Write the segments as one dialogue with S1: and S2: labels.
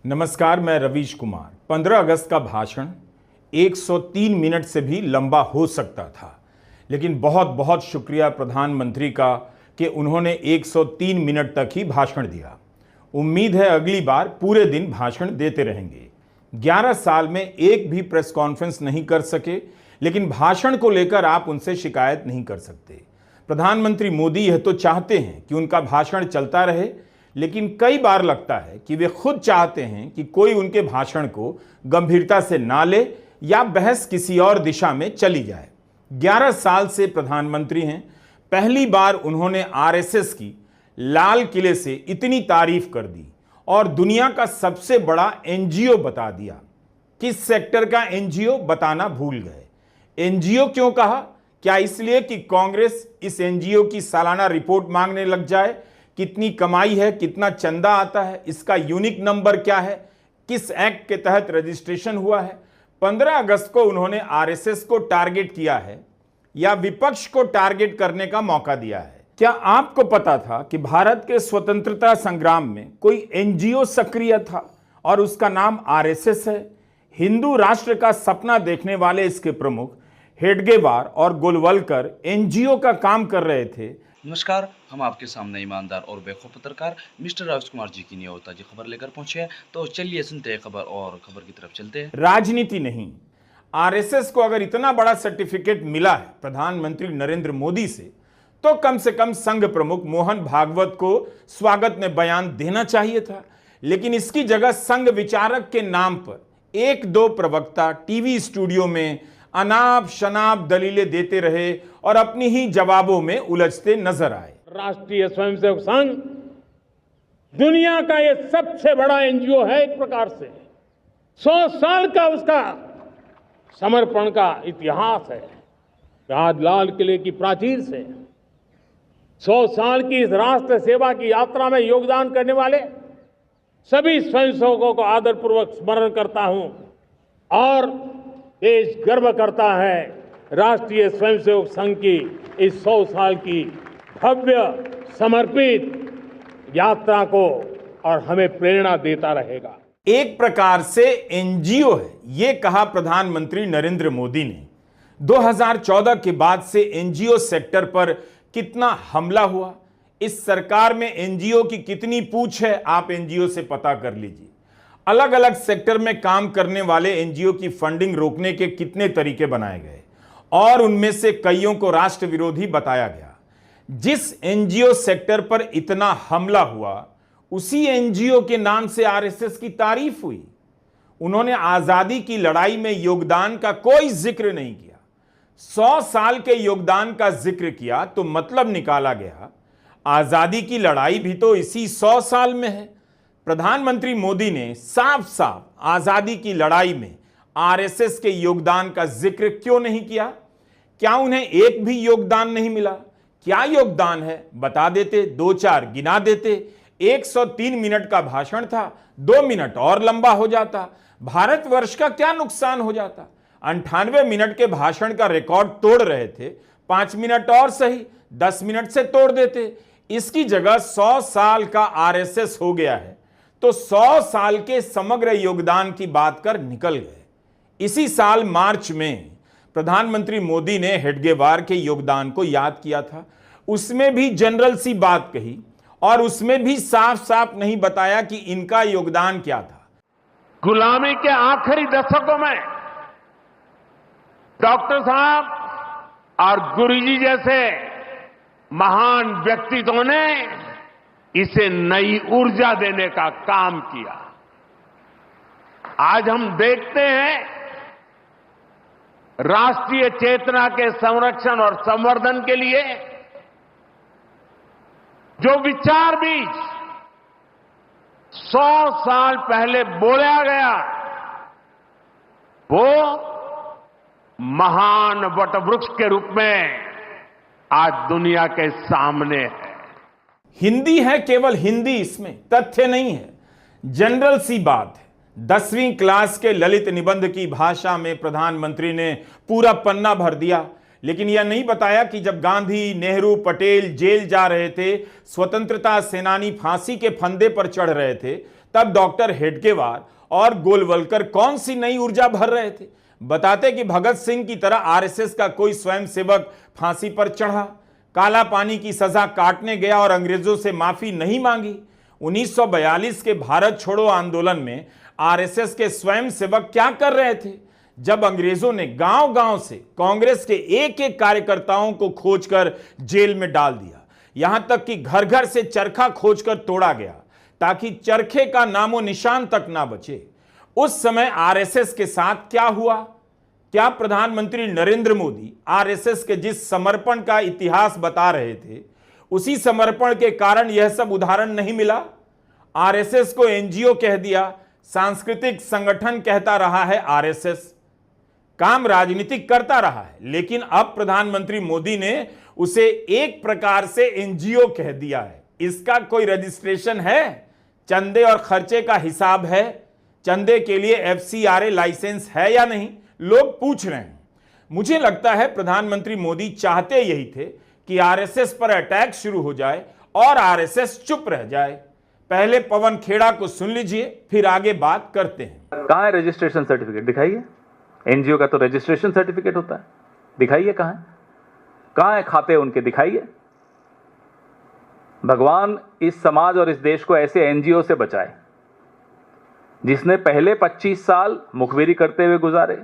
S1: नमस्कार, मैं रवीश कुमार। 15 अगस्त का भाषण 103 मिनट से भी लंबा हो सकता था, लेकिन बहुत बहुत शुक्रिया प्रधानमंत्री का कि उन्होंने 103 मिनट तक ही भाषण दिया। उम्मीद है अगली बार पूरे दिन भाषण देते रहेंगे। 11 साल में एक भी प्रेस कॉन्फ्रेंस नहीं कर सके, लेकिन भाषण को लेकर आप उनसे शिकायत नहीं कर सकते। प्रधानमंत्री मोदी यह तो चाहते हैं कि उनका भाषण चलता रहे, लेकिन कई बार लगता है कि वे खुद चाहते हैं कि कोई उनके भाषण को गंभीरता से ना ले या बहस किसी और दिशा में चली जाए। 11 साल से प्रधानमंत्री हैं, पहली बार उन्होंने आरएसएस की लाल किले से इतनी तारीफ कर दी और दुनिया का सबसे बड़ा एनजीओ बता दिया। किस सेक्टर का एनजीओ बताना भूल गए। एनजीओ क्यों कहा? क्या इसलिए कि कांग्रेस इस एनजीओ की सालाना रिपोर्ट मांगने लग जाए? कितनी कमाई है, कितना चंदा आता है, इसका यूनिक नंबर क्या है, किस एक्ट के तहत रजिस्ट्रेशन हुआ है। 15 अगस्त को उन्होंने आरएसएस को टारगेट किया है या विपक्ष को टारगेट करने का मौका दिया है? क्या आपको पता था कि भारत के स्वतंत्रता संग्राम में कोई एनजीओ सक्रिय था और उसका नाम आरएसएस है? हिंदू राष्ट्र का सपना देखने वाले इसके प्रमुख हेडगेवार और गोलवलकर एनजीओ का काम कर रहे थे।
S2: नमस्कार, हम आपके सामने ईमानदार और बेखौफ पत्रकार मिस्टर रवीश कुमार जी की नियोता जी खबर लेकर पहुंचे हैं। तो चलिए सुनते हैं खबर और खबर की तरफ चलते हैं।
S1: राजनीति नहीं, आरएसएस को अगर इतना बड़ा सर्टिफिकेट मिला है प्रधानमंत्री नरेंद्र मोदी से, तो कम से कम संघ प्रमुख मोहन भागवत को स्वागत में बयान देना चाहिए था। लेकिन इसकी जगह संघ विचारक के नाम पर एक दो प्रवक्ता टीवी स्टूडियो में अनाप शनाप दलीलें देते रहे और अपनी ही जवाबों में उलझते नजर आए।
S3: राष्ट्रीय स्वयंसेवक संघ दुनिया का ये सबसे बड़ा एनजीओ है। एक प्रकार से 100 साल का उसका समर्पण का इतिहास है। आज लाल किले की प्राचीर से 100 साल की इस राष्ट्र सेवा की यात्रा में योगदान करने वाले सभी स्वयंसेवकों को आदरपूर्वक स्मरण करता हूं और देश गर्व करता है राष्ट्रीय स्वयंसेवक संघ की इस 100 साल की भव्य समर्पित यात्रा को, और हमें प्रेरणा देता रहेगा।
S1: एक प्रकार से एनजीओ है, ये कहा प्रधानमंत्री नरेंद्र मोदी ने। 2014 के बाद से एनजीओ सेक्टर पर कितना हमला हुआ, इस सरकार में एनजीओ की कितनी पूछ है, आप एनजीओ से पता कर लीजिए। अलग अलग सेक्टर में काम करने वाले एनजीओ की फंडिंग रोकने के कितने तरीके बनाए गए और उनमें से कईयों को राष्ट्र विरोधी बताया गया। जिस एनजीओ सेक्टर पर इतना हमला हुआ, उसी एनजीओ के नाम से आरएसएस की तारीफ हुई। उन्होंने आजादी की लड़ाई में योगदान का कोई जिक्र नहीं किया। 100 साल के योगदान का जिक्र किया तो मतलब निकाला गया आजादी की लड़ाई भी तो इसी 100 साल में है। प्रधानमंत्री मोदी ने साफ साफ आजादी की लड़ाई में आरएसएस के योगदान का जिक्र क्यों नहीं किया? क्या उन्हें एक भी योगदान नहीं मिला? क्या योगदान है बता देते, 2-4 गिना देते। 103 मिनट का भाषण था, 2 मिनट और लंबा हो जाता, भारतवर्ष का क्या नुकसान हो जाता? 98 मिनट के भाषण का रिकॉर्ड तोड़ रहे थे, 5 मिनट और सही 10 मिनट से तोड़ देते। इसकी जगह 100 साल का आरएसएस हो गया है, तो 100 साल के समग्र योगदान की बात कर निकल गए। इसी साल मार्च में प्रधानमंत्री मोदी ने हेडगेवार के योगदान को याद किया था। उसमें भी जनरल सी बात कही और उसमें भी साफ साफ नहीं बताया कि इनका योगदान क्या था।
S3: गुलामी के आखिरी दशकों में डॉक्टर साहब और गुरुजी जैसे महान व्यक्तित्वों ने इसे नई ऊर्जा देने का काम किया। आज हम देखते हैं राष्ट्रीय चेतना के संरक्षण और संवर्धन के लिए जो विचार बीज 100 साल पहले बोला गया, वो महान वटवृक्ष के रूप में आज दुनिया के सामने है।
S1: हिंदी है, केवल हिंदी, इसमें तथ्य नहीं है, जनरल सी बात है। 10वीं क्लास के ललित निबंध की भाषा में प्रधानमंत्री ने पूरा पन्ना भर दिया, लेकिन यह नहीं बताया कि जब गांधी, नेहरू, पटेल जेल जा रहे थे, स्वतंत्रता सेनानी फांसी के फंदे पर चढ़ रहे थे, तब डॉक्टर हेडगेवार और गोलवलकर कौन सी नई ऊर्जा भर रहे थे? बताते कि भगत सिंह की तरह आरएसएस का कोई स्वयंसेवक फांसी पर चढ़ा, काला पानी की सजा काटने गया और अंग्रेजों से माफी नहीं मांगी। 1942 के भारत छोड़ो आंदोलन में आरएसएस के स्वयंसेवक क्या कर रहे थे? जब अंग्रेजों ने गांव-गांव से कांग्रेस के एक-एक कार्यकर्ताओं को खोजकर जेल में डाल दिया, यहां तक कि घर-घर से चरखा खोजकर तोड़ा गया ताकि चरखे का नामो निशान तक ना बचे। उस समय आरएसएस के साथ क्या हुआ? क्या प्रधानमंत्री नरेंद्र मोदी आरएसएस के जिस समर्पण का इतिहास बता रहे थे, उसी समर्पण के कारण यह सब उदाहरण नहीं मिला? आरएसएस को एनजीओ कह दिया, सांस्कृतिक संगठन कहता रहा है आरएसएस, काम राजनीतिक करता रहा है, लेकिन अब प्रधानमंत्री मोदी ने उसे एक प्रकार से एनजीओ कह दिया है। इसका कोई रजिस्ट्रेशन है? चंदे और खर्चे का हिसाब है? चंदे के लिए एफसीआरए लाइसेंस है या नहीं? लोग पूछ रहे हैं। मुझे लगता है प्रधानमंत्री मोदी चाहते यही थे कि आरएसएस पर अटैक शुरू हो जाए और आरएसएस चुप रह जाए। पहले पवन खेड़ा को सुन लीजिए, फिर आगे बात करते हैं।
S4: कहाँ है रजिस्ट्रेशन सर्टिफिकेट? दिखाइए। एनजीओ का तो रजिस्ट्रेशन सर्टिफिकेट होता है, दिखाइए कहाँ है? कहाँ है खाते उनके? दिखाइए। भगवान इस समाज और इस देश को ऐसे एनजीओ से बचाए जिसने पहले 25 साल मुखबिरी करते हुए गुजारे,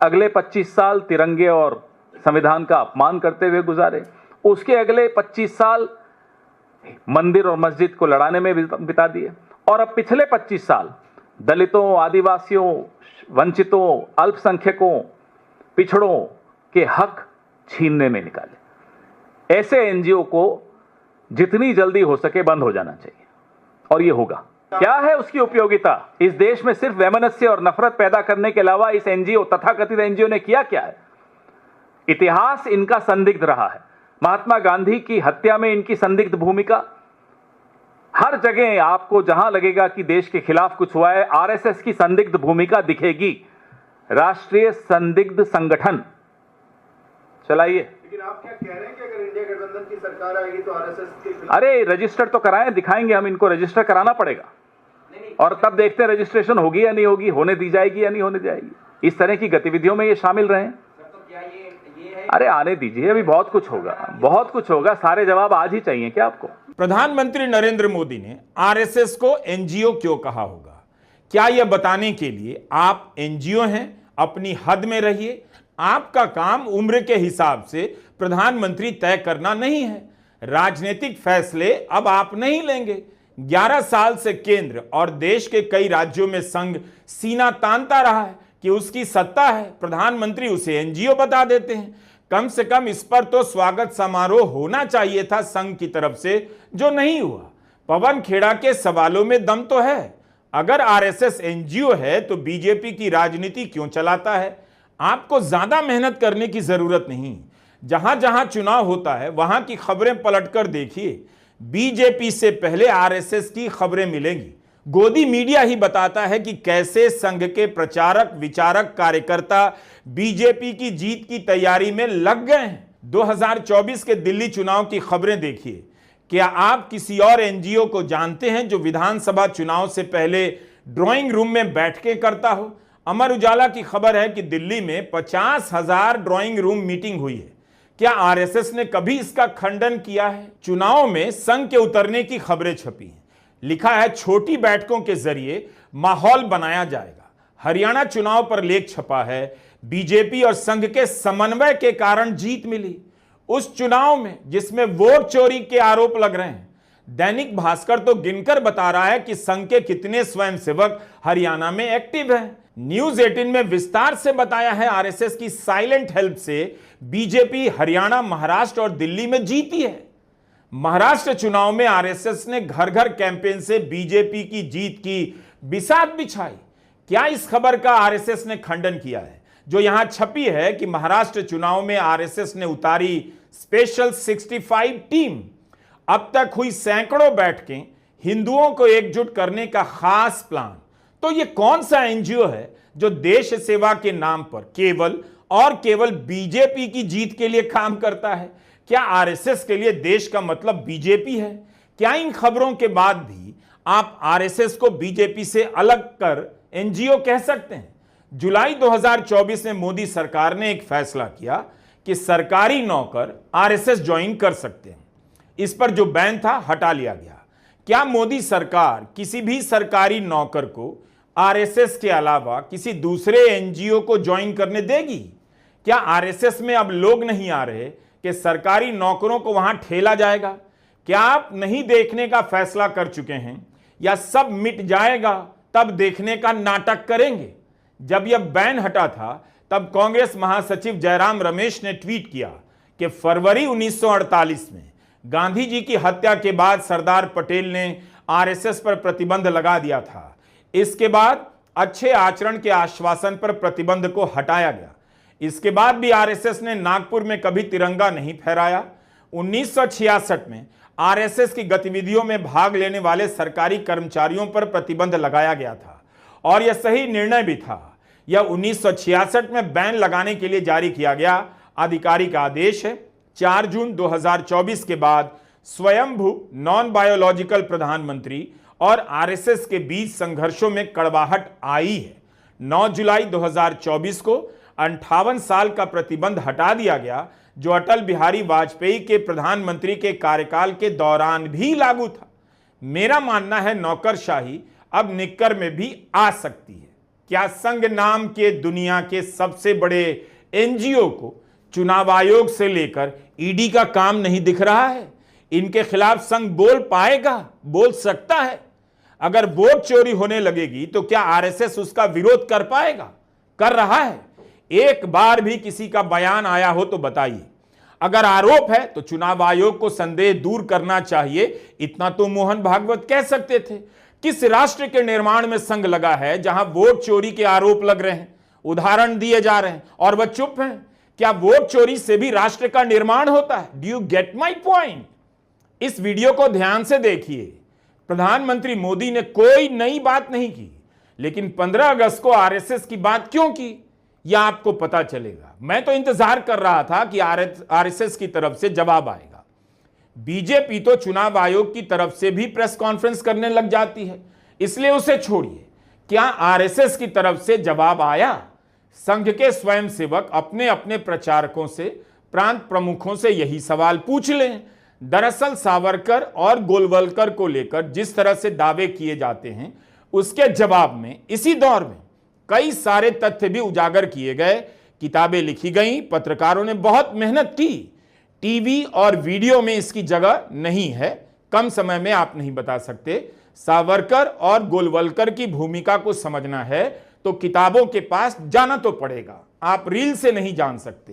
S4: अगले 25 साल तिरंगे और संविधान का अपमान करते हुए गुजारे, उसके अगले 25 साल मंदिर और मस्जिद को लड़ाने में बिता दिए, और अब पिछले 25 साल दलितों, आदिवासियों, वंचितों, अल्पसंख्यकों, पिछड़ों के हक छीनने में निकाले। ऐसे एनजीओ को जितनी जल्दी हो सके बंद हो जाना चाहिए, और ये होगा। क्या है उसकी उपयोगिता? इस देश में सिर्फ वैमनस्य और नफरत पैदा करने के अलावा इस एनजीओ, तथाकथित एनजीओ ने किया क्या है? इतिहास इनका संदिग्ध रहा है। महात्मा गांधी की हत्या में इनकी संदिग्ध भूमिका, हर जगह आपको जहां लगेगा कि देश के खिलाफ कुछ हुआ है, आरएसएस की संदिग्ध भूमिका दिखेगी। राष्ट्रीय संदिग्ध संगठन चलाइए।
S5: लेकिन आप क्या कह रहे हैं कि अगर इंडिया गठबंधन की सरकार आएगी तो आरएसएस के खिलाफ?
S4: अरे रजिस्टर तो कराएं, दिखाएंगे हम। इनको रजिस्टर कराना पड़ेगा और तब देखते हैं रजिस्ट्रेशन होगी या नहीं होगी, होने दी जाएगी या नहीं होने दी जाएगी। इस तरह की गतिविधियों में ये शामिल रहे। अरे आने दीजिए, अभी बहुत कुछ होगा, बहुत कुछ होगा। सारे जवाब आज ही चाहिए क्या आपको?
S1: प्रधानमंत्री नरेंद्र मोदी ने आरएसएस को एनजीओ क्यों कहा होगा? क्या यह बताने के लिए आप एनजीओ हैं, अपनी हद में रहिए। आपका काम उम्र के हिसाब से प्रधानमंत्री तय करना नहीं है। राजनीतिक फैसले अब आप नहीं लेंगे। 11 साल से केंद्र और देश के कई राज्यों में संघ सीना तानता रहा है कि उसकी सत्ता है, प्रधानमंत्री उसे एनजीओ बता देते हैं। कम से कम इस पर तो स्वागत समारोह होना चाहिए था संघ की तरफ से, जो नहीं हुआ। पवन खेड़ा के सवालों में दम तो है। अगर आरएसएस एनजीओ है तो बीजेपी की राजनीति क्यों चलाता है? आपको ज्यादा मेहनत करने की जरूरत नहीं। जहां जहां चुनाव होता है वहां की खबरें पलटकर देखिए, बीजेपी से पहले आरएसएस की खबरें मिलेंगी। गोदी मीडिया ही बताता है कि कैसे संघ के प्रचारक, विचारक, कार्यकर्ता बीजेपी की जीत की तैयारी में लग गए हैं। 2024 के दिल्ली चुनाव की खबरें देखिए। क्या आप किसी और एनजीओ को जानते हैं जो विधानसभा चुनाव से पहले ड्राइंग रूम में बैठकें करता हो? अमर उजाला की खबर है कि दिल्ली में 50,000 ड्राइंग रूम मीटिंग हुई है। क्या आरएसएस ने कभी इसका खंडन किया है? चुनाव में संघ के उतरने की खबरें छपी हैं। लिखा है छोटी बैठकों के जरिए माहौल बनाया जाएगा। हरियाणा चुनाव पर लेख छपा है, बीजेपी और संघ के समन्वय के कारण जीत मिली उस चुनाव में जिसमें वोट चोरी के आरोप लग रहे हैं। दैनिक भास्कर तो गिनकर बता रहा है कि संघ के कितने स्वयंसेवक हरियाणा में एक्टिव हैं। न्यूज 18 में विस्तार से बताया है आरएसएस की साइलेंट हेल्प से बीजेपी हरियाणा, महाराष्ट्र और दिल्ली में जीती है। महाराष्ट्र चुनाव में आरएसएस ने घर घर कैंपेन से बीजेपी की जीत की बिसात बिछाई। क्या इस खबर का आरएसएस ने खंडन किया है जो यहां छपी है कि महाराष्ट्र चुनाव में आरएसएस ने उतारी स्पेशल 65 टीम? अब तक हुई सैकड़ों बैठकें, हिंदुओं को एकजुट करने का खास प्लान। तो ये कौन सा एनजीओ है जो देश सेवा के नाम पर केवल और केवल बीजेपी की जीत के लिए काम करता है? क्या आरएसएस के लिए देश का मतलब बीजेपी है? क्या इन खबरों के बाद भी आप आरएसएस को बीजेपी से अलग कर एनजीओ कह सकते हैं। जुलाई 2024 में मोदी सरकार ने एक फैसला किया कि सरकारी नौकर आरएसएस ज्वाइन कर सकते हैं। इस पर जो बैन था हटा लिया गया। क्या मोदी सरकार किसी भी सरकारी नौकर को आरएसएस के अलावा किसी दूसरे एनजीओ को ज्वाइन करने देगी? क्या आरएसएस में अब लोग नहीं आ रहे कि सरकारी नौकरों को वहां ठेला जाएगा? क्या आप नहीं देखने का फैसला कर चुके हैं या सब मिट जाएगा तब देखने का नाटक करेंगे? जब यह बैन हटा था तब कांग्रेस महासचिव जयराम रमेश ने ट्वीट किया कि फरवरी 1948 में गांधी जी की हत्या के बाद सरदार पटेल ने आरएसएस पर प्रतिबंध लगा दिया था। इसके बाद अच्छे आचरण के आश्वासन पर प्रतिबंध को हटाया गया। इसके बाद भी आरएसएस ने नागपुर में कभी तिरंगा नहीं फहराया। 1966 में आरएसएस की गतिविधियों में भाग लेने वाले सरकारी कर्मचारियों पर प्रतिबंध लगाया गया था और यह सही निर्णय भी था। यह 1966 में बैन लगाने के लिए जारी किया गया आधिकारिक आदेश है। 4 जून 2024 के बाद स्वयंभू नॉन बायोलॉजिकल प्रधानमंत्री और आरएसएस के बीच संघर्षों में कड़वाहट आई है। 9 जुलाई 2024 को 58 साल का प्रतिबंध हटा दिया गया, जो अटल बिहारी वाजपेयी के प्रधानमंत्री के कार्यकाल के दौरान भी लागू था। मेरा मानना है नौकरशाही अब निक्कर में भी आ सकती है। क्या संघ नाम के दुनिया के सबसे बड़े एनजीओ को चुनाव आयोग से लेकर ईडी का काम नहीं दिख रहा है? इनके खिलाफ संघ बोल पाएगा? बोल सकता है? अगर वोट चोरी होने लगेगी तो क्या आरएसएस उसका विरोध कर पाएगा? कर रहा है। एक बार भी किसी का बयान आया हो तो बताइए। अगर आरोप है तो चुनाव आयोग को संदेह दूर करना चाहिए, इतना तो मोहन भागवत कह सकते थे। किस राष्ट्र के निर्माण में संघ लगा है जहां वोट चोरी के आरोप लग रहे हैं, उदाहरण दिए जा रहे हैं और वह चुप हैं? क्या वोट चोरी से भी राष्ट्र का निर्माण होता है? Do you get my point? इस वीडियो को ध्यान से देखिए। प्रधानमंत्री मोदी ने कोई नई बात नहीं की, लेकिन 15 अगस्त को आरएसएस की बात क्यों की, यह आपको पता चलेगा। मैं तो इंतजार कर रहा था कि आरएसएस की तरफ से जवाब आएगा। बीजेपी तो चुनाव आयोग की तरफ से भी प्रेस कॉन्फ्रेंस करने लग जाती है, इसलिए उसे छोड़िए। क्या आरएसएस की तरफ से जवाब आया? संघ के स्वयंसेवक अपने अपने प्रचारकों से, प्रांत प्रमुखों से यही सवाल पूछ लें। दरअसल सावरकर और गोलवलकर को लेकर जिस तरह से दावे किए जाते हैं, उसके जवाब में इसी दौर में कई सारे तथ्य भी उजागर किए गए, किताबें लिखी गई, पत्रकारों ने बहुत मेहनत की। टीवी और वीडियो में इसकी जगह नहीं है, कम समय में आप नहीं बता सकते। सावरकर और गोलवलकर की भूमिका को समझना है तो किताबों के पास जाना तो पड़ेगा, आप रील से नहीं जान सकते।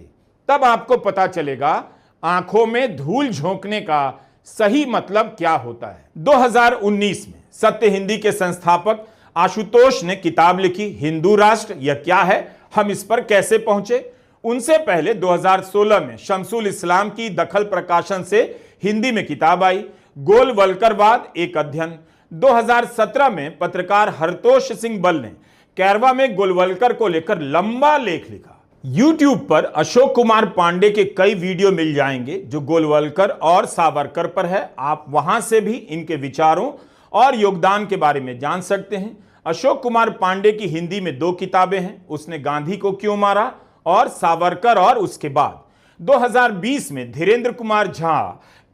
S1: तब आपको पता चलेगा आंखों में धूल झोंकने का सही मतलब क्या होता है। 2019 में सत्य हिंदी के संस्थापक आशुतोष ने किताब लिखी, हिंदू राष्ट्र यह क्या है, हम इस पर कैसे पहुंचे। उनसे पहले 2016 में शमसुल इस्लाम की दखल प्रकाशन से हिंदी में किताब आई, गोलवलकरवाद एक अध्ययन। 2017 में पत्रकार हरतोष सिंह बल ने कैरवा में गोलवलकर को लेकर लंबा लेख लिखा। YouTube पर अशोक कुमार पांडे के कई वीडियो मिल जाएंगे जो गोलवलकर और सावरकर पर है। आप वहां से भी इनके विचारों और योगदान के बारे में जान सकते हैं। अशोक कुमार पांडे की हिंदी में 2 किताबें हैं, उसने गांधी को क्यों मारा और सावरकर और उसके बाद। 2020 में धीरेन्द्र कुमार झा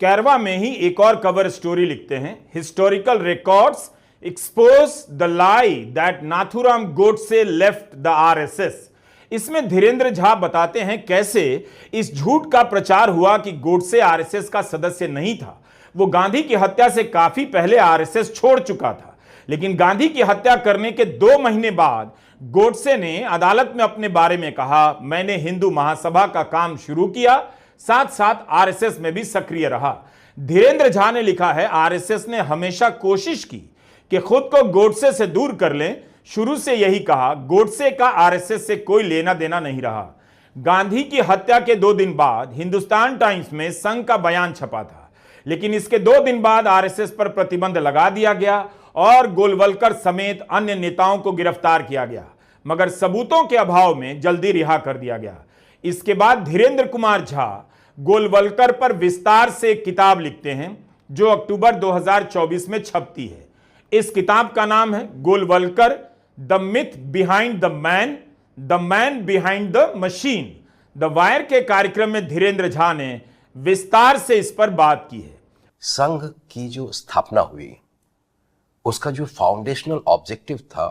S1: कैरवा में ही एक और कवर स्टोरी लिखते हैं, historical records expose the lie that Nathuram Godse left the RSS. इसमें धीरेन्द्र झा बताते हैं कैसे इस झूठ का प्रचार हुआ कि गोडसे आरएसएस का सदस्य नहीं था। वो गांधी की हत्या से काफी पहले आरएसएस छोड़ चुका था, लेकिन गांधी की हत्या करने के 2 महीने बाद गोडसे ने अदालत में अपने बारे में कहा, मैंने हिंदू महासभा का काम शुरू किया, साथ साथ आरएसएस में भी सक्रिय रहा। धीरेन्द्र झा ने लिखा है, आरएसएस ने हमेशा कोशिश की कि खुद को गोडसे से दूर कर लें। शुरू से यही कहा, गोडसे का आरएसएस से कोई लेना देना नहीं रहा। गांधी की हत्या के 2 दिन बाद हिंदुस्तान टाइम्स में संघ का बयान छपा था, लेकिन इसके 2 दिन बाद आरएसएस पर प्रतिबंध लगा दिया गया और गोलवलकर समेत अन्य नेताओं को गिरफ्तार किया गया, मगर सबूतों के अभाव में जल्दी रिहा कर दिया गया। इसके बाद धीरेन्द्र कुमार झा गोलवलकर पर विस्तार से एक किताब लिखते हैं जो अक्टूबर 2024 में छपती है। इस किताब का नाम है Golwalkar, the myth behind the man behind the machine. The wire के कार्यक्रम में धीरेन्द्र झा ने विस्तार से इस पर बात की है।
S6: संघ की जो स्थापना हुई, उसका जो फाउंडेशनल ऑब्जेक्टिव था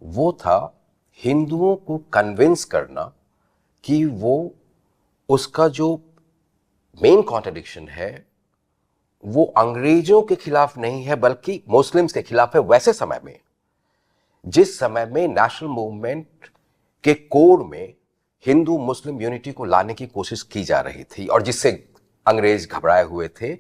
S6: वो था हिंदुओं को कन्विंस करना कि वो उसका जो मेन कॉन्ट्रडिक्शन है वो अंग्रेजों के खिलाफ नहीं है बल्कि मुस्लिम्स के खिलाफ है। वैसे समय में, जिस समय में नेशनल मूवमेंट के कोर में हिंदू मुस्लिम यूनिटी को लाने की कोशिश की जा रही थी और जिससे अंग्रेज घबराए हुए थे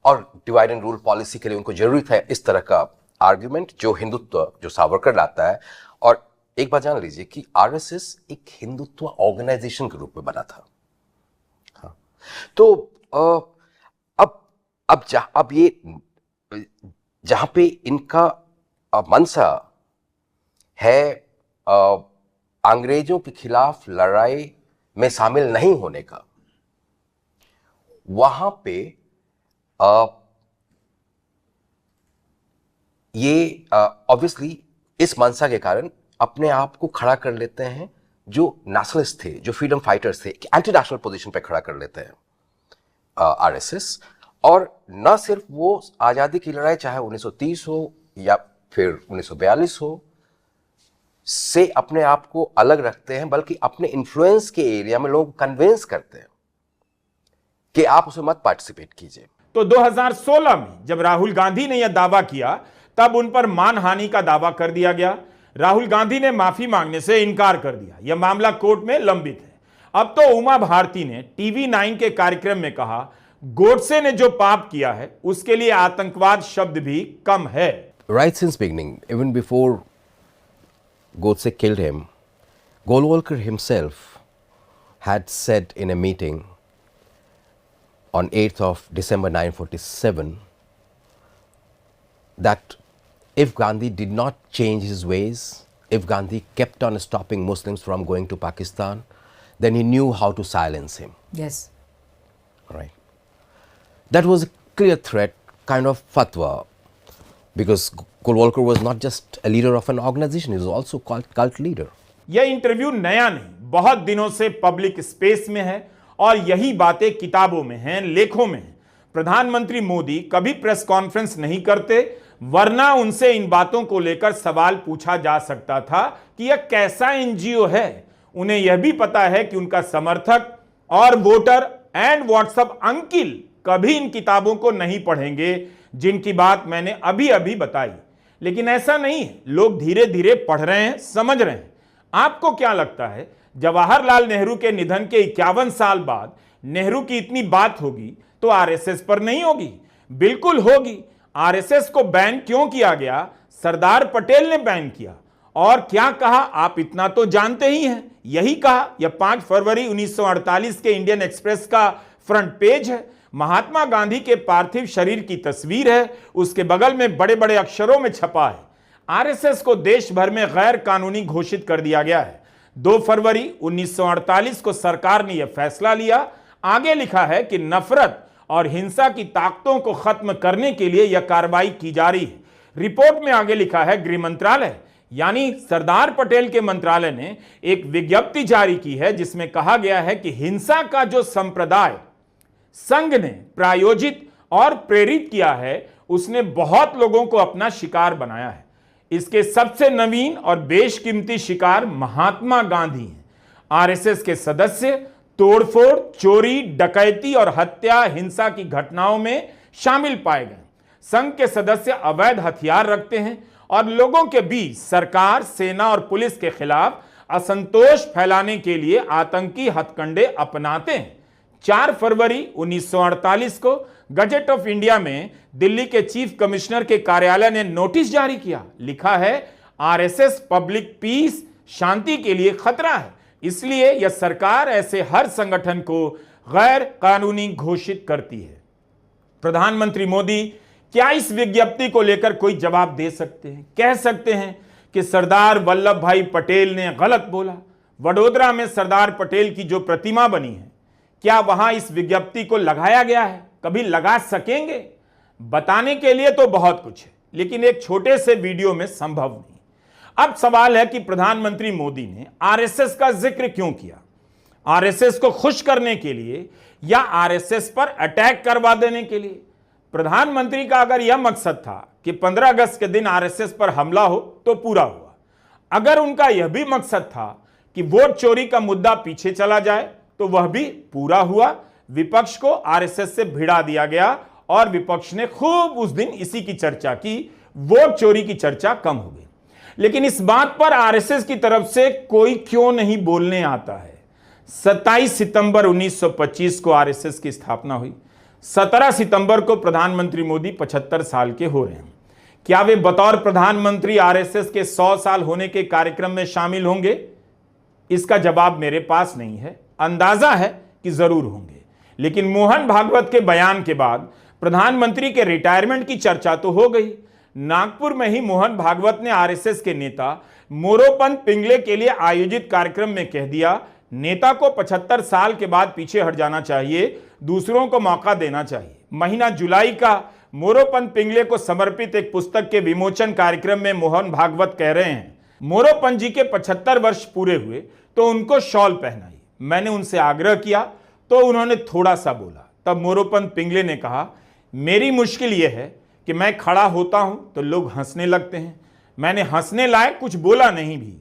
S6: और डिवाइड एंड रूल पॉलिसी के लिए उनको जरूरी था इस तरह का आर्ग्यूमेंट जो हिंदुत्व जो सावरकर लाता है। और एक बात जान लीजिए कि आरएसएस एक हिंदुत्व ऑर्गेनाइजेशन के रूप में बना था। हाँ, तो अब ये जहां पे इनका मनसा है अंग्रेजों के खिलाफ लड़ाई में शामिल नहीं होने का, वहां पे ये ऑब्वियसली इस मनसा के कारण अपने आप को खड़ा कर लेते हैं जो नेशनलिस्ट थे, जो फ्रीडम फाइटर्स थे, एंटी नेशनल पोजीशन पे खड़ा कर लेते हैं आरएसएस। और न सिर्फ वो आज़ादी की लड़ाई चाहे 1930 हो या फिर 1942 हो से अपने आप को अलग रखते हैं, बल्कि अपने इन्फ्लुएंस के एरिया में लोगों को कन्विंस करते हैं कि आप उसमें मत पार्टिसिपेट कीजिए।
S1: तो 2016 में जब राहुल गांधी ने यह दावा किया तब उन पर मानहानि का दावा कर दिया गया। राहुल गांधी ने माफी मांगने से इनकार कर दिया। यह मामला कोर्ट में लंबित है। अब तो उमा भारती ने टीवी 9 के कार्यक्रम में कहा, गोडसे ने जो पाप किया है उसके लिए आतंकवाद शब्द भी कम है।
S6: Right since beginning, even before Godse killed him, Golwalkar himself had said in a meeting on 8th of December 1947 that if Gandhi did not change his ways, if Gandhi kept on stopping Muslims from going to Pakistan, then he knew how to silence him.
S7: Yes.
S6: Right. That was a clear threat, kind of fatwa, because Golwalkar was not just a leader of an organization, he was also cult leader.
S1: यह interview नया नहीं, बहुत दिनों से public space में है और यही बातें किताबों में हैं, लेखों में हैं। प्रधानमंत्री मोदी कभी प्रेस कॉन्फ्रेंस नहीं करते, वरना उनसे इन बातों को लेकर सवाल पूछा जा सकता था कि यह कैसा एनजीओ है। उन्हें यह भी पता है कि उनका समर्थक और वोटर एंड व्हाट्सएप अंकिल कभी इन किताबों को नहीं पढ़ेंगे जिनकी बात मैंने अभी अभी बताई। लेकिन ऐसा नहीं है, लोग धीरे धीरे पढ़ रहे हैं, समझ रहे हैं। आपको क्या लगता है, जवाहरलाल नेहरू के निधन के 51 साल बाद नेहरू की इतनी बात होगी तो आरएसएस पर नहीं होगी? बिल्कुल होगी। आरएसएस को बैन क्यों किया गया? सरदार पटेल ने बैन किया। और क्या कहा आप इतना तो जानते ही हैं। यही कहा, यह 5 फरवरी 1948 के इंडियन एक्सप्रेस का फ्रंट पेज है। महात्मा गांधी के पार्थिव शरीर की तस्वीर है, उसके बगल में बड़े बड़े अक्षरों में छपा है, आरएसएस को देश भर में गैर कानूनी घोषित कर दिया गया है। 2 फरवरी 1948 को सरकार ने यह फैसला लिया। आगे लिखा है कि नफरत और हिंसा की ताकतों को खत्म करने के लिए यह कार्रवाई की जा रही है। रिपोर्ट में आगे लिखा है, गृह मंत्रालय यानी सरदार पटेल के मंत्रालय ने एक विज्ञप्ति जारी की है जिसमें कहा गया है कि हिंसा का जो संप्रदाय संघ ने प्रायोजित और प्रेरित किया है उसने बहुत लोगों को अपना शिकार बनाया है। इसके सबसे नवीन और बेशकीमती शिकार महात्मा गांधी हैं। आरएसएस के सदस्य तोड़फोड़, चोरी, डकैती और हत्या हिंसा की घटनाओं में शामिल पाए गए। संघ के सदस्य अवैध हथियार रखते हैं और लोगों के बीच सरकार, सेना और पुलिस के खिलाफ असंतोष फैलाने के लिए आतंकी हथकंडे अपनाते हैं। 4 फरवरी 1948 को गजट ऑफ इंडिया में दिल्ली के चीफ कमिश्नर के कार्यालय ने नोटिस जारी किया। लिखा है, आरएसएस पब्लिक पीस, शांति के लिए खतरा है, इसलिए यह सरकार ऐसे हर संगठन को गैर कानूनी घोषित करती है। प्रधानमंत्री मोदी क्या इस विज्ञप्ति को लेकर कोई जवाब दे सकते हैं? कह सकते हैं कि सरदार वल्लभ भाई पटेल ने गलत बोला। वडोदरा में सरदार पटेल की जो प्रतिमा बनी है, क्या वहां इस विज्ञप्ति को लगाया गया है? कभी लगा सकेंगे? बताने के लिए तो बहुत कुछ है, लेकिन एक छोटे से वीडियो में संभव नहीं। अब सवाल है कि प्रधानमंत्री मोदी ने आरएसएस का जिक्र क्यों किया? आरएसएस को खुश करने के लिए या आरएसएस पर अटैक करवा देने के लिए? प्रधानमंत्री का अगर यह मकसद था कि 15 अगस्त के दिन आरएसएस पर हमला हो तो पूरा हुआ। अगर उनका यह भी मकसद था कि वोट चोरी का मुद्दा पीछे चला जाए तो वह भी पूरा हुआ। विपक्ष को आरएसएस से भिड़ा दिया गया और विपक्ष ने खूब उस दिन इसी की चर्चा की, वोट चोरी की चर्चा कम हो गई। लेकिन इस बात पर आरएसएस की तरफ से कोई क्यों नहीं बोलने आता है? 27 सितंबर 1925 को आरएसएस की स्थापना हुई। 17 सितंबर को प्रधानमंत्री मोदी 75 साल के हो रहे हैं। क्या वे बतौर प्रधानमंत्री आरएसएस के 100 साल होने के कार्यक्रम में शामिल होंगे? इसका जवाब मेरे पास नहीं है। अंदाजा है कि जरूर होंगे। लेकिन मोहन भागवत के बयान के बाद प्रधानमंत्री के रिटायरमेंट की चर्चा तो हो गई। नागपुर में ही मोहन भागवत ने आरएसएस के नेता मोरोपंत पिंगले के लिए आयोजित कार्यक्रम में कह दिया, नेता को 75 साल के बाद पीछे हट जाना चाहिए, दूसरों को मौका देना चाहिए। महीना जुलाई का मोरोपंत पिंगले को समर्पित एक पुस्तक के विमोचन कार्यक्रम में मोहन भागवत कह रहे हैं, मोरोपंत जी के 75 वर्ष पूरे हुए तो उनको शॉल पहनाई। मैंने उनसे आग्रह किया तो उन्होंने थोड़ा सा बोला। तब मोरोपंत पिंगले ने कहा, मेरी मुश्किल यह है कि मैं खड़ा होता हूं तो लोग हंसने लगते हैं। मैंने हंसने लायक कुछ बोला नहीं भी,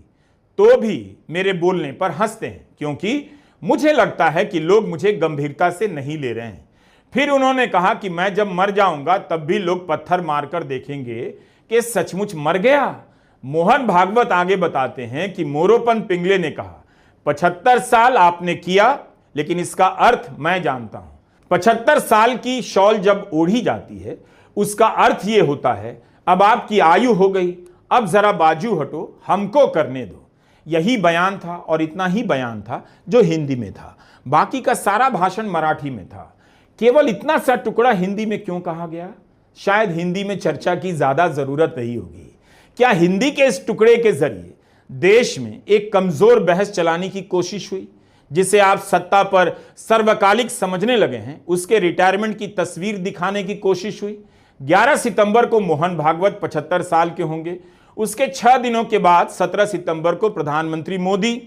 S1: तो भी मेरे बोलने पर हंसते हैं, क्योंकि मुझे लगता है कि लोग मुझे गंभीरता से नहीं ले रहे हैं। फिर उन्होंने कहा कि मैं जब मर जाऊंगा तब भी लोग पत्थर मारकर देखेंगे कि सचमुच मर गया। मोहन भागवत आगे बताते हैं कि मोरोपंत पिंगले ने कहा, 75 साल आपने किया, लेकिन इसका अर्थ मैं जानता हूं। 75 साल की शॉल जब ओढ़ी जाती है उसका अर्थ यह होता है, अब आपकी आयु हो गई, अब जरा बाजू हटो, हमको करने दो। यही बयान था और इतना ही बयान था जो हिंदी में था। बाकी का सारा भाषण मराठी में था। केवल इतना सा टुकड़ा हिंदी में क्यों कहा गया? शायद हिंदी में चर्चा की ज्यादा जरूरत नहीं होगी। क्या हिंदी के इस टुकड़े के जरिए देश में एक कमजोर बहस चलाने की कोशिश हुई, जिसे आप सत्ता पर सर्वकालिक समझने लगे हैं? उसके रिटायरमेंट की तस्वीर दिखाने की कोशिश हुई। 11 सितंबर को मोहन भागवत 75 साल के होंगे। उसके 6 दिनों के बाद 17 सितंबर को प्रधानमंत्री मोदी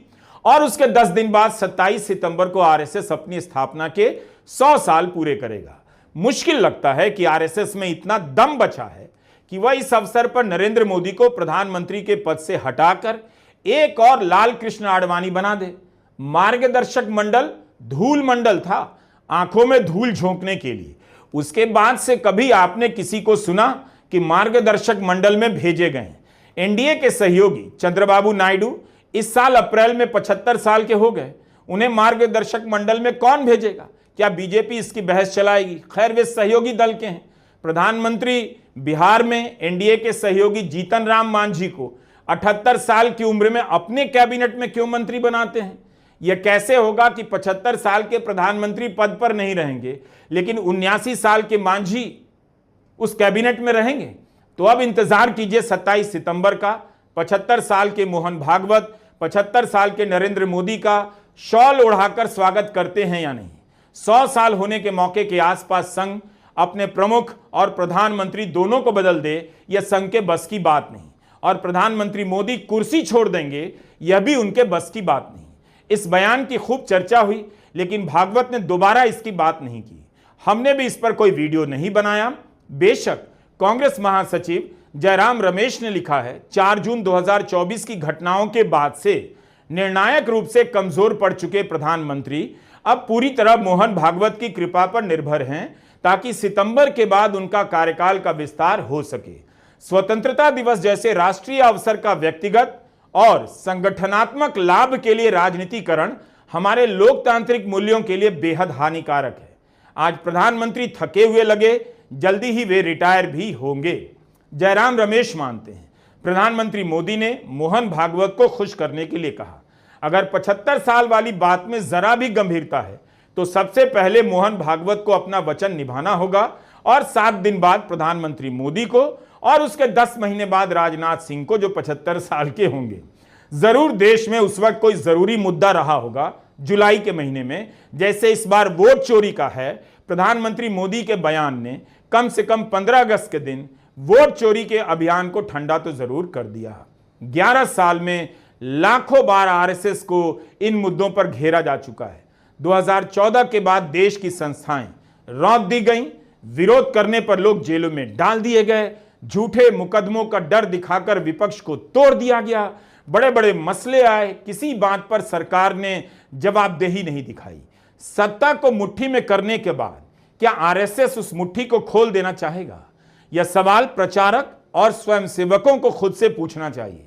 S1: और उसके 10 दिन बाद 27 सितंबर को आरएसएस अपनी स्थापना के 100 साल पूरे करेगा। मुश्किल लगता है कि आरएसएस में इतना दम बचा है कि वह इस अवसर पर नरेंद्र मोदी को प्रधानमंत्री के पद से हटाकर एक और लाल कृष्ण आडवाणी बना दे। मार्गदर्शक मंडल धूल मंडल था, आंखों में धूल झोंकने के लिए। उसके बाद से कभी आपने किसी को सुना कि मार्गदर्शक मंडल में भेजे गए? एनडीए के सहयोगी चंद्रबाबू नायडू इस साल अप्रैल में 75 साल के हो गए। उन्हें मार्गदर्शक मंडल में कौन भेजेगा? क्या बीजेपी इसकी बहस चलाएगी? खैर, वे सहयोगी दल के हैं। प्रधानमंत्री बिहार में एनडीए के सहयोगी जीतन राम मांझी को 78 साल की उम्र में अपने कैबिनेट में क्यों मंत्री बनाते हैं? यह कैसे होगा कि 75 साल के प्रधानमंत्री पद पर नहीं रहेंगे लेकिन 79 साल के मांझी उस कैबिनेट में रहेंगे? तो अब इंतजार कीजिए 27 सितंबर का। 75 साल के मोहन भागवत 75 साल के नरेंद्र मोदी का शॉल ओढ़ाकर स्वागत करते हैं या नहीं। 100 साल होने के मौके के आसपास संघ अपने प्रमुख और प्रधानमंत्री दोनों को बदल दे, यह संघ के बस की बात नहीं। और प्रधानमंत्री मोदी कुर्सी छोड़ देंगे, यह भी उनके बस की बात नहीं। इस बयान की खूब चर्चा हुई, लेकिन भागवत ने दोबारा इसकी बात नहीं की। हमने भी इस पर कोई वीडियो नहीं बनाया। बेशक कांग्रेस महासचिव जयराम रमेश ने लिखा है, 4 जून 2024 की घटनाओं के बाद से निर्णायक रूप से कमजोर पड़ चुके प्रधानमंत्री अब पूरी तरह मोहन भागवत की कृपा पर निर्भर हैं ताकि सितंबर के बाद उनका कार्यकाल का विस्तार हो सके। स्वतंत्रता दिवस जैसे राष्ट्रीय अवसर का व्यक्तिगत और संगठनात्मक लाभ के लिए राजनीतिकरण हमारे लोकतांत्रिक मूल्यों के लिए बेहद हानिकारक है। आज प्रधानमंत्री थके हुए लगे, जल्दी ही वे रिटायर भी होंगे। जयराम रमेश मानते हैं प्रधानमंत्री मोदी ने मोहन भागवत को खुश करने के लिए कहा। अगर 75 साल वाली बात में जरा भी गंभीरता है तो सबसे पहले मोहन भागवत को अपना वचन निभाना होगा और 7 दिन बाद प्रधानमंत्री मोदी को और उसके 10 महीने बाद राजनाथ सिंह को, जो 75 साल के होंगे। जरूर देश में उस वक्त कोई जरूरी मुद्दा रहा होगा जुलाई के महीने में, जैसे इस बार वोट चोरी का है। प्रधानमंत्री मोदी के बयान ने कम से कम 15 अगस्त के दिन वोट चोरी के अभियान को ठंडा तो जरूर कर दिया। 11 साल में लाखों बार आरएसएस को इन मुद्दों पर घेरा जा चुका है। 2014 के बाद देश की संस्थाएं रौंद दी गईं, विरोध करने पर लोग जेलों में डाल दिए गए, झूठे मुकदमों का डर दिखाकर विपक्ष को तोड़ दिया गया, बड़े बड़े मसले आए, किसी बात पर सरकार ने जवाबदेही नहीं दिखाई। सत्ता को मुट्ठी में करने के बाद क्या आरएसएस उस मुट्ठी को खोल देना चाहेगा? यह सवाल प्रचारक और स्वयंसेवकों को खुद से पूछना चाहिए।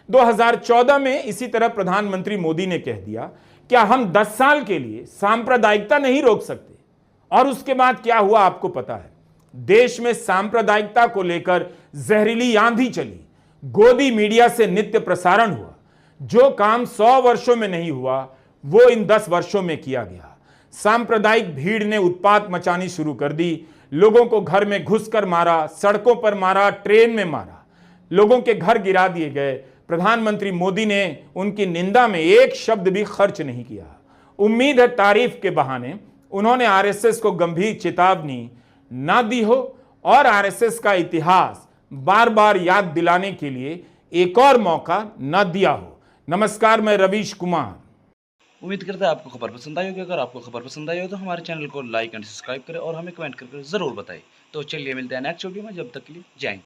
S1: 2014 में इसी तरह प्रधानमंत्री मोदी ने कह दिया, क्या हम 10 साल के लिए सांप्रदायिकता नहीं रोक सकते? और उसके बाद क्या हुआ आपको पता है। देश में सांप्रदायिकता को लेकर जहरीली आंधी चली, गोदी मीडिया से नित्य प्रसारण हुआ। जो काम 100 वर्षों में नहीं हुआ वो इन 10 वर्षों में किया गया। सांप्रदायिक भीड़ ने उत्पात मचानी शुरू कर दी, लोगों को घर में घुसकर मारा, सड़कों पर मारा, ट्रेन में मारा, लोगों के घर गिरा दिए गए। प्रधानमंत्री मोदी ने उनकी निंदा में एक शब्द भी खर्च नहीं किया। उम्मीद है तारीफ के बहाने उन्होंने आरएसएस को गंभीर चेतावनी ना दी हो और आरएसएस का इतिहास बार बार याद दिलाने के लिए एक और मौका न दिया हो। नमस्कार, मैं रवीश कुमार।
S2: उम्मीद करता है आपको खबर पसंद आई होगी। अगर आपको खबर पसंद आई हो तो हमारे चैनल को लाइक एंड सब्सक्राइब करें और हमें कमेंट करके ज़रूर बताएं। तो चलिए मिलते हैं नेक्स्ट वीडियो में, जब तक के लिए जय हिंद।